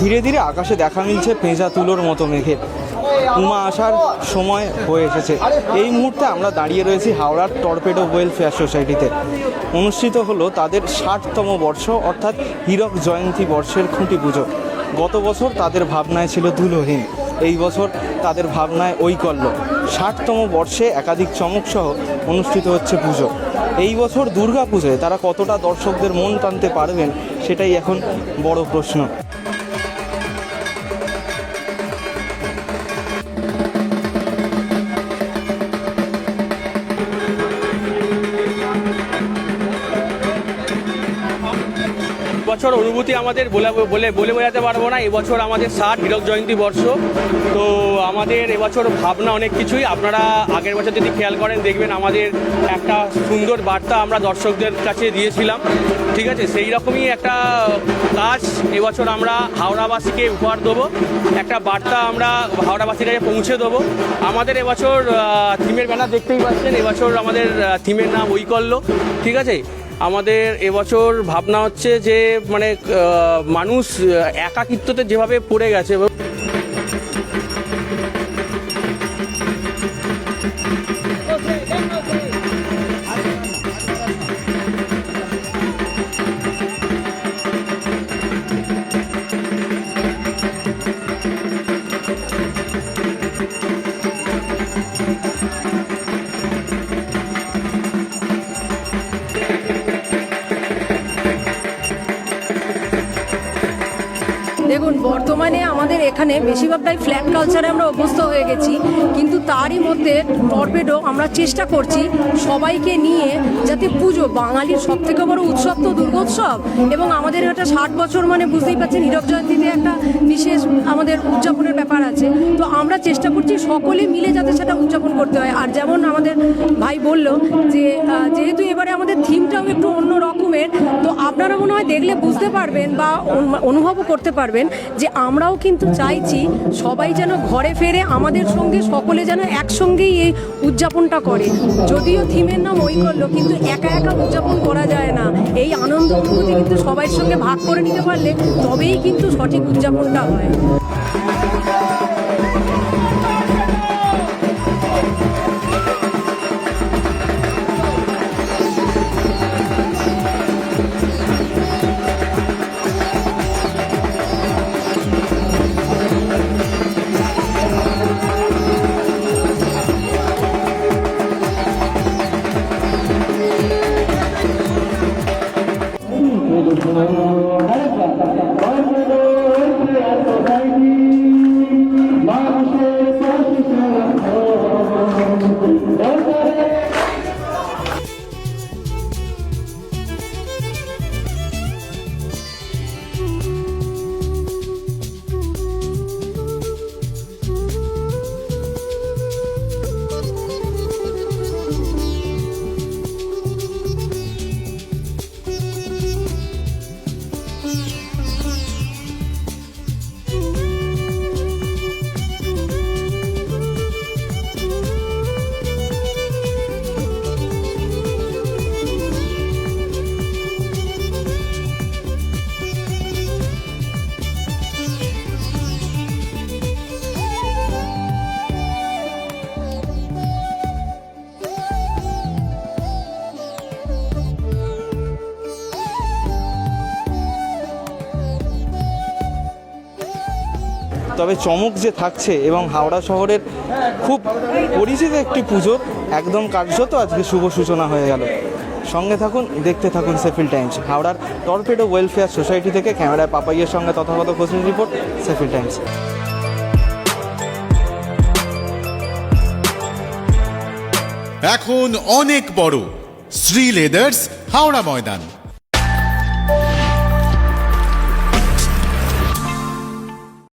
ধীরে ধীরে আকাশে দেখা মিলছে পেঁজা তুলোর মতো মেঘের। উমা আসার সময় হয়ে এসেছে। এই মুহূর্তে আমরা দাঁড়িয়ে রয়েছি হাওড়ার টর্পেডো ওয়েলফেয়ার সোসাইটিতে। অনুষ্ঠিত হলো তাদের 60তম বর্ষ অর্থাৎ হীরক জয়ন্তী বর্ষের খুঁটি পুজো। গত বছর তাদের ভাবনায় ছিল দুলহীন, এই বছর তাদের ভাবনায় ঐকল্য। 60তম বর্ষে একাধিক চমকসহ অনুষ্ঠিত হচ্ছে পুজো। এই বছর দুর্গা পুজোয় তারা কতটা দর্শকদের মন টানতে পারবেন সেটাই এখন বড় প্রশ্ন। বছর অনুভূতি আমাদের বলে বোঝাতে পারবো না। এবছর আমাদের 60 হীরক জয়ন্তী বর্ষ। তো আমাদের এবছর ভাবনা অনেক কিছুই। আপনারা আগের বছর যদি খেয়াল করেন দেখবেন আমাদের একটা সুন্দর বার্তা আমরা দর্শকদের কাছে দিয়েছিলাম, ঠিক আছে? সেই রকমই একটা কাজ এবছর আমরা হাওড়াবাসীকে উপহার দেবো, একটা বার্তা আমরা হাওড়াবাসীর কাছে পৌঁছে দেবো। আমাদের এবছর থিমের ব্যানার দেখতেই পাচ্ছেন, এবছর আমাদের থিমের নাম ঐকল্য, ঠিক আছে? আমাদের এবছর ভাবনা হচ্ছে যে মানে মানুষ একাকিত্বতে যেভাবে পড়ে গেছে, দেখুন, বর্তমানে আমাদের এখানে বেশিরভাগটাই ফ্ল্যাট কালচারে আমরা অভ্যস্ত হয়ে গেছি, কিন্তু তারই মধ্যে টর্পেডো আমরা চেষ্টা করছি সবাইকে নিয়ে যাতে পুজো, বাঙালির সব থেকে বড় উৎসব তো দুর্গোৎসব, এবং আমাদের একটা 60 বছর মানে বুঝতেই পারছেন হীরক জয়ন্তীতে একটা বিশেষ আমাদের উদযাপনের ব্যাপার আছে। তো আমরা চেষ্টা করছি সকলে মিলে যাতে সেটা উদযাপন করতে হয়। আর যেমন আমাদের ভাই বলল যে যেহেতু এবারে আমাদের থিমটাও একটু অন্য রকমের, তো আপনারা মনে হয় দেখলে বুঝতে পারবেন বা অনুভবও করতে পারবেন যে আমরাও কিন্তু চাইছি সবাই যেন ঘরে ফেরে আমাদের সঙ্গে সকলে যেন একসঙ্গেই এই উদযাপনটা করে। যদিও থিমের নাম ঐকল্য, কিন্তু একা একা উদযাপন করা যায় না। এই আনন্দ অনুভূতি কিন্তু সবার সঙ্গে ভাগ করে নিতে পারলে তবেই কিন্তু সঠিক উদযাপনটা হয়। তবে চমক যে থাকছে এবং হাওড়া শহরের খুব পরিচিত একটি পুজোর একদম কার্যত আজকে শুভ সূচনা হয়ে গেল। সঙ্গে থাকুন, দেখতে থাকুন সেফিল টাইমস। হাওড়ার টর্পেডো ওয়েলফেয়ার সোসাইটি থেকে ক্যামেরায় পাপাইয়ের সঙ্গে তথাগত ঘোষের রিপোর্ট, সেফিল টাইমস। এখন অনেক বড় শ্রী লেদার্স হাওড়া ময়দান।